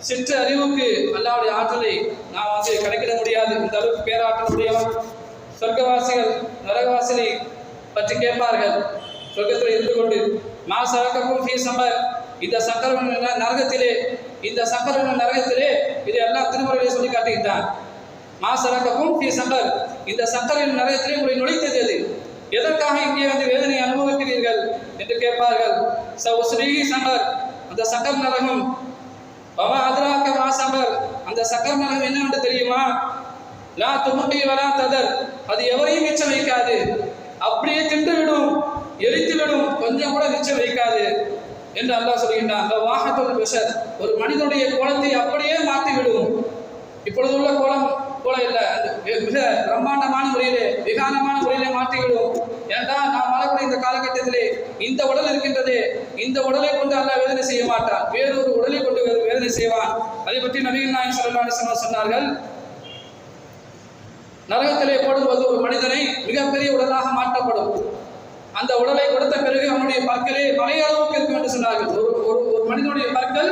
சிற்ற அறிவுக்கு அல்லாஹ்வுடைய ஆற்றலை நாம் கணக்கிட முடியாது. இந்த அளவுக்கு பேராற்றல் உடையவன். சொர்க்கவாசிகள் நரகவாசிகளை பற்றி கேட்பார்கள். சொர்க்கத்தில் இருந்து கொண்டு மாசரக்கும் ஃபீ சமர், இந்த சக்கரவன் நரகத்திலே, இந்த சக்கரவன் நரகத்திலே, இதை எல்லாம் திருமுறையிலே சொல்லி காட்டுகின்றான். மாசரக்கும் ஃபீ சமர், இந்த சக்கரவின் நரகத்திலே உங்களை நுழைத்தது எது? எதற்காக இங்கே வேதனை அனுபவிக்கிறீர்கள் என்று கேட்பார்கள். சவுஸ்ரீஹி சமர், அந்த சக்கர் நரகம். வமா அத்ராக மா சமர், அந்த சக்கர் நரகம் என்னவென்று தெரியுமா? லா துமுகி வலா ததர், அது எவரையும் மிச்சம் வைக்காது, அப்படியே தின்றுவிடும், எரித்துவிடும், கொஞ்சம் கூட மிச்சம் வைக்காது என்று அல்லாஹ் சொல்கின்றான். வாஹத்துல் பஷர், ஒரு மனிதனுடைய கோலத்தை அப்படியே மாற்றிவிடும். இப்பொழுது உள்ள கோலம் போல இல்லை, மிக பிரம்மாண்டமான முறையிலே, விகாரமான முறையிலே மாற்றிவிடும். ஏனென்றால் நாம் வாழக்கூடிய இந்த காலகட்டத்திலே இந்த உடல் இருக்கின்றதே, இந்த உடலை கொண்டு அல்லாஹ் வேதனை செய்ய மாட்டான், வேறொரு உடலை கொண்டு வேதனை செய்வான். அதை பற்றி நபிகள் நாயகம் ஸல்லல்லாஹு அலைஹி வஸல்லம் சொன்னார்கள், நரகத்திலே போடும்போது ஒரு மனிதனை மிகப்பெரிய உடலாக மாற்றப்படும். அந்த உடலை கொடுத்த பிறகு அவனுடைய பற்களே மலை அளவுக்கு இருக்கும் என்று சொன்னார்கள். ஒரு மனிதனுடைய பற்கள்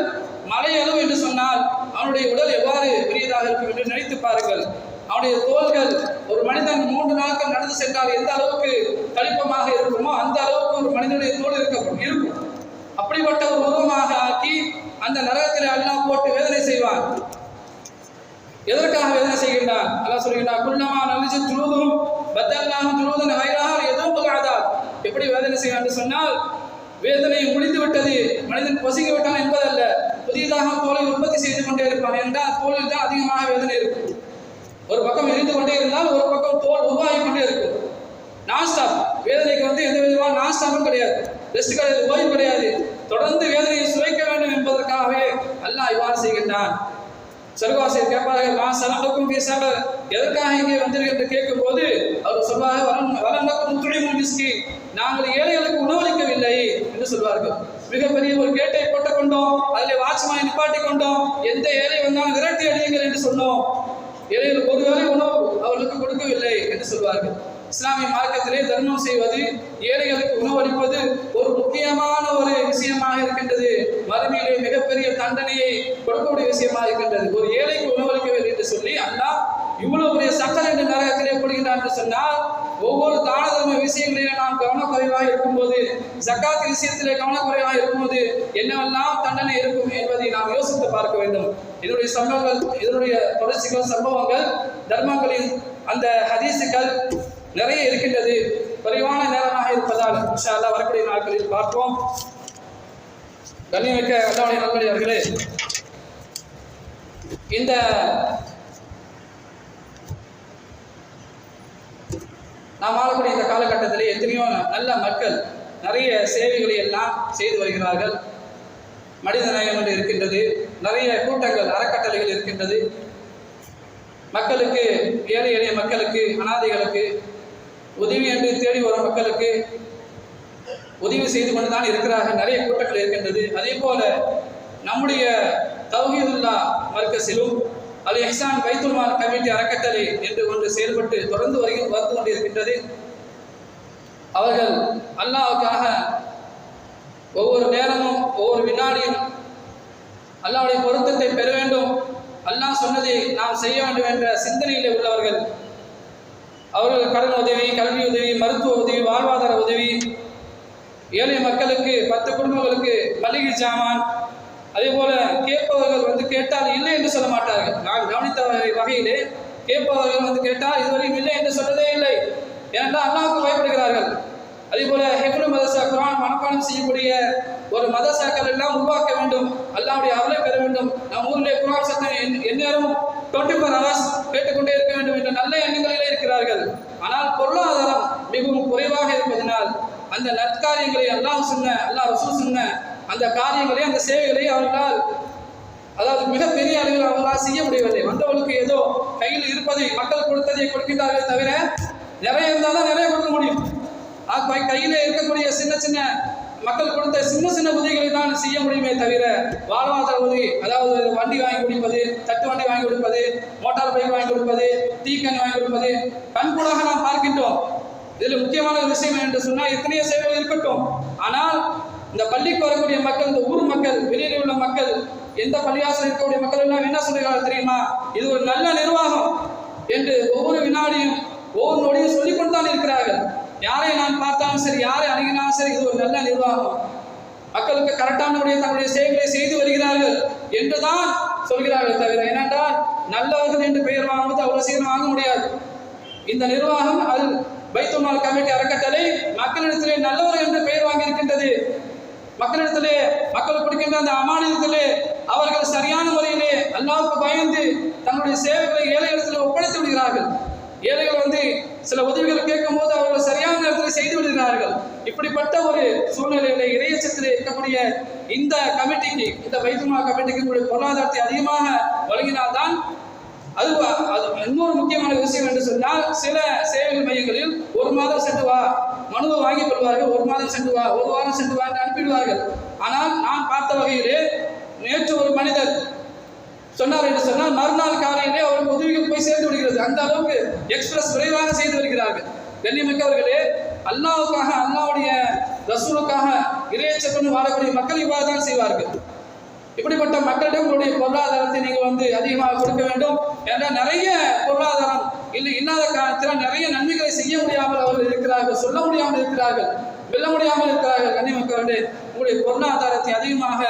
மலை அளவு என்று சொன்னால் அவனுடைய உடல் எவ்வாறு பெரியதாக இருக்கும் என்று நினைத்து பாருங்கள். அவனுடைய தோள்கள், ஒரு மனிதன் 3 நாட்கள் நடந்து சென்றால் எந்த அளவுக்கு கழிப்பமாக இருக்குமோ அந்த அளவுக்கு ஒரு மனிதனுடைய தோல் இருக்கும். அப்படிப்பட்ட ஒரு உருவமாக ஆக்கி அந்த நரகத்திலே அல்லாஹ் போட்டு வேதனை செய்வான். எதற்காக வேதனை செய்கின்றான்? அல்லாஹ் சொல்கின்றான், குல்லமா நலிஜத் ஜுலூதுஹும் பதல்நாஹும் ஜுலூதன் கைரஹா யதூகுல் அதாப். எப்படி வேதனை செய்வான் என்று சொன்னால், வேதனை முடிந்து விட்டது, மனிதன் பொசுங்கி விட்டான் என்பதல்ல, புதியதாக தோலை உற்பத்தி செய்து கொண்டே இருப்பான். என்றால் தோலில் தான் அதிகமாக வேதனை இருக்கும். ஒரு பக்கம் எரிந்து கொண்டே இருந்தால் ஒரு பக்கம் தோல் உருவாகி கொண்டே இருக்கும். நான் ஸ்டாப் வேதனைக்கு எந்த விதமான நான் ஸ்டாப்பும் கிடையாது, ரெஸ்ட் கிடையாது, ஓய்வு கிடையாது. தொடர்ந்து வேதனையை சுவைக்க வேண்டும் என்பதற்காகவே அல்லாஹ் இவ்வாறு செய்கின்றான். சொர்க்கவாசிகள் கேட்பார்கள், மா சலக்கும் ஃபீ சபர், எதற்காக இங்கே வந்தீர்கள் என்று கேட்கும் போது அவர் சொல்வார்கள், வலன்னக்கும் துழிமுல் மிஸ்கீன், நாங்கள் ஏழைகளுக்கு உணவளிக்கவில்லை என்று சொல்வார்கள். மிகப்பெரிய ஒரு கேட்டை போட்டுக் கொண்டோம், அதில் வாட்ச்மேனை நிப்பாட்டி கொண்டோம், எந்த ஏழை வந்தாலும் விரட்டி அடியுங்கள் என்று சொன்னோம், ஏழைகளுக்கு ஒருவேளை உணவு அவர்களுக்கு கொடுக்கவில்லை என்று சொல்வார்கள். இஸ்லாமிய மார்க்கத்திலே தர்மம் செய்வது, ஏழைகளுக்கு உணவளிப்பது ஒரு முக்கியமான ஒரு விஷயமாக இருக்கின்றது. மறுமையிலே மிகப்பெரிய தண்டனையை கொடுக்கக்கூடிய விஷயமாக இருக்கின்றது. ஒரு ஏழைக்கு உணவளிக்கவில்லை என்று சொல்லி அல்லாஹ் இவ்வளவு பெரிய சக்கர் என்று நரகத்திலே போடுகின்றான் என்று சொன்னால், ஒவ்வொரு தான தர்ம விஷயங்களிலே நாம் கவனக்குறைவாக இருக்கும்போது, ஜக்காத் விஷயத்திலே கவனக்குறைவாக இருக்கும்போது என்னவெல்லாம் தண்டனை இருக்கும் என்பதை நாம் யோசித்து பார்க்க வேண்டும். இதனுடைய சம்பவங்கள், இதனுடைய தொடர்ச்சிகள், சம்பவங்கள், தர்மங்களின் அந்த ஹதீசுகள் நிறைய இருக்கின்றது. குறைவான நேரமாக இருப்பதால் இன்ஷா அல்லாஹ் வரக்கூடிய நாட்களில் பார்ப்போம். கண்ணியமிக்க அல்லாஹ்வுடைய நல்லடியார்களே, இந்த நாம் வாழக்கூடிய இந்த காலகட்டத்தில் எத்தனையோ நல்ல மக்கள் நிறைய சேவைகளை எல்லாம் செய்து வருகிறார்கள். மனிதநேயம் என்று இருக்கின்றது, நிறைய கூட்டங்கள் அறக்கட்டளைகள் இருக்கின்றது. மக்களுக்கு, ஏழை எளிய மக்களுக்கு, அனாதைகளுக்கு உதவி என்று தேடி வரும் மக்களுக்கு உதவி செய்து கொண்டுதான் இருக்கிறார்கள். நிறைய கூட்டங்கள் இருக்கின்றது. அதே போல நம்முடைய தௌஹீதுல்லா மர்கஸிலும் அல் இஹ்சான் பைத்துல் மால் கமிட்டி அறக்கட்டளை என்று ஒன்று செயல்பட்டு தொடர்ந்து வந்து கொண்டிருக்கின்றது. அவர்கள் அல்லாஹ்வுக்காக ஒவ்வொரு நேரமும் ஒவ்வொரு வினாடியும் அல்லாஹ்வுடைய பொருத்தத்தை பெற வேண்டும், அல்லாஹ் சொன்னதை நாம் செய்ய வேண்டும் என்ற சிந்தனையிலே உள்ளவர்கள். அவர்கள் கடன் உதவி, கல்வி உதவி, மருத்துவ உதவி, வாழ்வாதார உதவி, ஏழை மக்களுக்கு 10 குடும்பங்களுக்கு மளிகை சாமான், அதே போல கேட்பவர்கள் கேட்டால் இல்லை என்று சொல்ல மாட்டார்கள். நான் கவனித்த வகையிலே கேட்பவர்கள் கேட்டால் இதுவரையும் இல்லை என்று சொன்னதே இல்லை. ஏனென்றால் அல்லாஹ்வுக்கு பயப்படுகிறார்கள். அதே போல ஹிப்ரு மதரசா, குர்ஆன் மனப்பாடம் செய்யக்கூடிய ஒரு மதரசாக்கள் எல்லாம் உருவாக்க வேண்டும், அல்லாஹ்வுடைய அருளை பெற வேண்டும். நம் ஊரிலே குர்ஆன் சத்தம் எந்நேரமும் 24 hours கேட்டுக்கொண்டே இருக்க வேண்டும் என்ற நல்ல எண்ணங்களிலே இருக்கிறார்கள். ஆனால் பொருளாதாரம் மிகவும் குறைவாக இருப்பதனால் அந்த நற்காரியங்களை அல்லாஹ் ரசூல் சொன்ன அந்த காரியங்களை, அந்த சேவைகளை அவர்களால், அதாவது மிகப்பெரிய அளவில் அவர்களால் செய்ய முடியவில்லை. வந்தவர்களுக்கு ஏதோ கையில் இருப்பதை, மக்கள் கொடுத்ததை கொடுக்கின்றார்கள் தவிர, நிறைய இருந்தால் தான் நிறைய கொடுக்க முடியும். கையிலே இருக்கக்கூடிய சின்ன சின்ன மக்கள் கொடுத்த சின்ன சின்ன உதவிகளை தான் செய்ய முடியுமே தவிர, வாழ்வாதார உதவி, அதாவது வண்டி வாங்கி கொடுப்பது, தட்டு வண்டி வாங்கி கொடுப்பது, மோட்டார் பைக் வாங்கி கொடுப்பது, டீக்கன் வாங்கி கொடுப்பது கண்கூடாக நாம் பார்க்கின்றோம். இதில் முக்கியமான விஷயம் என்று சொன்னால் எத்தனையோ சேவைகள் இருக்கட்டும், ஆனால் இந்த பள்ளிக்கு வரக்கூடிய மக்கள், இந்த ஊர் மக்கள், வெளியில் உள்ள மக்கள், எந்த பள்ளியாசல் இருக்கக்கூடிய மக்கள் எல்லாம் என்ன சொல்கிறார்கள் தெரியுமா? இது ஒரு நல்ல நிர்வாகம் என்று ஒவ்வொரு வினாடியும் ஒவ்வொரு நொடியும் சொல்லிக்கொண்டு தான் இருக்கிறார்கள். யாரை நான் பார்த்தாலும் சரி, யாரை அணுகினாலும் சரி, இது ஒரு நல்ல நிர்வாகம், மக்களுக்கு கரெக்டான தன்னுடைய சேவைகளை செய்து வருகிறார்கள் என்றுதான் சொல்கிறார்கள் தவிர, ஏனென்றால் நல்லவர்கள் என்று பெயர் வாங்குவது அவ்வளவு சீக்கிரம் வாங்க முடியாது. இந்த நிர்வாகம் அல் பைத்துல் மால் கமிட்டி அறக்கட்டளை மக்களிடத்திலே நல்லவர் என்று பெயர் வாங்கி இருக்கின்றது. மக்களிடத்திலே, மக்கள் கொடுக்கின்ற அந்த அமானிதத்திலே அவர்கள் சரியான முறையிலே அல்லாஹ்வுக்கு பயந்து தங்களுடைய சேவைகளை ஏழைகளிடத்தில் ஒப்படைத்து விடுகிறார்கள். ஏழைகள் சில உதவிகள் கேட்கும் போது அவர்கள் சரியான நேரத்தில் செய்து விடுகிறார்கள். இப்படிப்பட்ட ஒரு சூழ்நிலையில இறையச்சத்தில் இருக்கக்கூடிய இந்த கமிட்டிக்கு, இந்த பைத்துல் மால் கமிட்டிக்கு பொருளாதாரத்தை அதிகமாக வழங்கினால்தான் அது இன்னொரு முக்கியமான விஷயம் என்று சொன்னால், சில சேவை மையங்களில் 1 மாதம் சென்று வா மனுவை வாங்கிக் கொள்வார்கள், 1 மாதம் சென்று வா, 1 வாரம் சென்று வா என்று அனுப்பிடுவார்கள். ஆனால் நான் பார்த்த வகையிலே நேற்று ஒரு மனிதர் சொன்னார் என்று சொன்னால், மறுநாள் காலையிலே அவருக்கு உதவிகள் போய் சேர்ந்து விடுகிறது. அந்த அளவுக்கு எக்ஸ்பிரஸ் விரைவாக செய்து வருகிறார்கள். கண்ணியமிக்கவர்களே, அல்லாஹ்வுக்காக, அல்லாஹ்வுடைய ரசூலுக்காக இறையச்சத்துடன் வாழக்கூடிய மக்கள் இவ்வாறு தான் செய்வார்கள். இப்படிப்பட்ட மக்களிடம் உங்களுடைய பொருளாதாரத்தை நீங்கள் அதிகமாக கொடுக்க வேண்டும். என்றால் நிறைய பொருளாதாரம் இல்லாத காரணத்தில் நிறைய நன்மைகளை செய்ய முடியாமல் அவர்கள் இருக்கிறார்கள், சொல்ல முடியாமல் இருக்கிறார்கள், வெல்ல முடியாமல் இருக்கிறார்கள். கண்ணியமிக்கவர்களே, உங்களுடைய பொருளாதாரத்தை அதிகமாக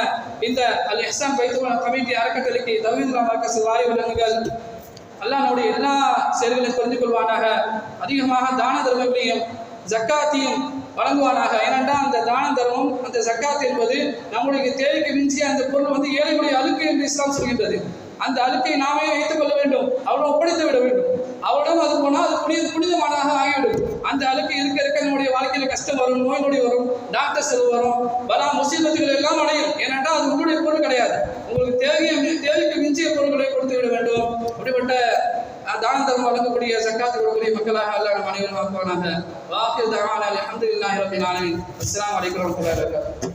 இந்த அல் இஹ்சான் பைத்துல் மால் கமிட்டி அறக்கட்டளைக்கு தௌஹீதுல்லா மர்கஸ் வாரி வழங்குங்கள். அல்லாஹ் நம்முடைய எல்லா செயல்களையும் தெரிந்து கொள்வானாக. அதிகமாக தான தர்மங்களையும் ஜக்காத்தையும் வழங்குவானாக. ஏனென்றால் அந்த தான தர்மம், அந்த ஜக்காத் என்பது நம்முடைய தேவைக்கு மிஞ்சிய அந்த பொருள் ஏழைகளுடைய அழுக்கு என்று இஸ்லாம் சொல்கின்றது. அந்த அழுக்கை நாமே வைத்துக் கொள்ள வேண்டும், அவரிடம் ஒப்படைத்து விட வேண்டும். அவரிடம் அது போனால் அது புனிதமானதாக ஆகிவிடும். அந்த அழுக்கு இருக்க இருக்க நம்முடைய வாழ்க்கையில கஷ்டம் வரும், நோய் நொடி வரும், டாக்டர் செலவு வரும், முசீபத்துகள் எல்லாம் அடையும். ஏனென்றால் அது உங்களுடைய பொருள் கிடையாது. உங்களுக்கு தேவைக்கு மிஞ்சிய பொருட்களை கொடுத்து விட வேண்டும். அப்படிப்பட்ட தான தர்மம் வழங்கக்கூடிய ஜக்காத் கொடுக்கக்கூடிய மக்களாக அல்லாஹ் நம் அனைவரும் ஆக்குவானாக. வாஹிர் தஅவானா அல்ஹம்துலில்லாஹி ரப்பில் ஆலமீன். அஸ்ஸலாமு அலைக்கும் வரஹ்மத்துல்லாஹி வபரகாத்துஹு.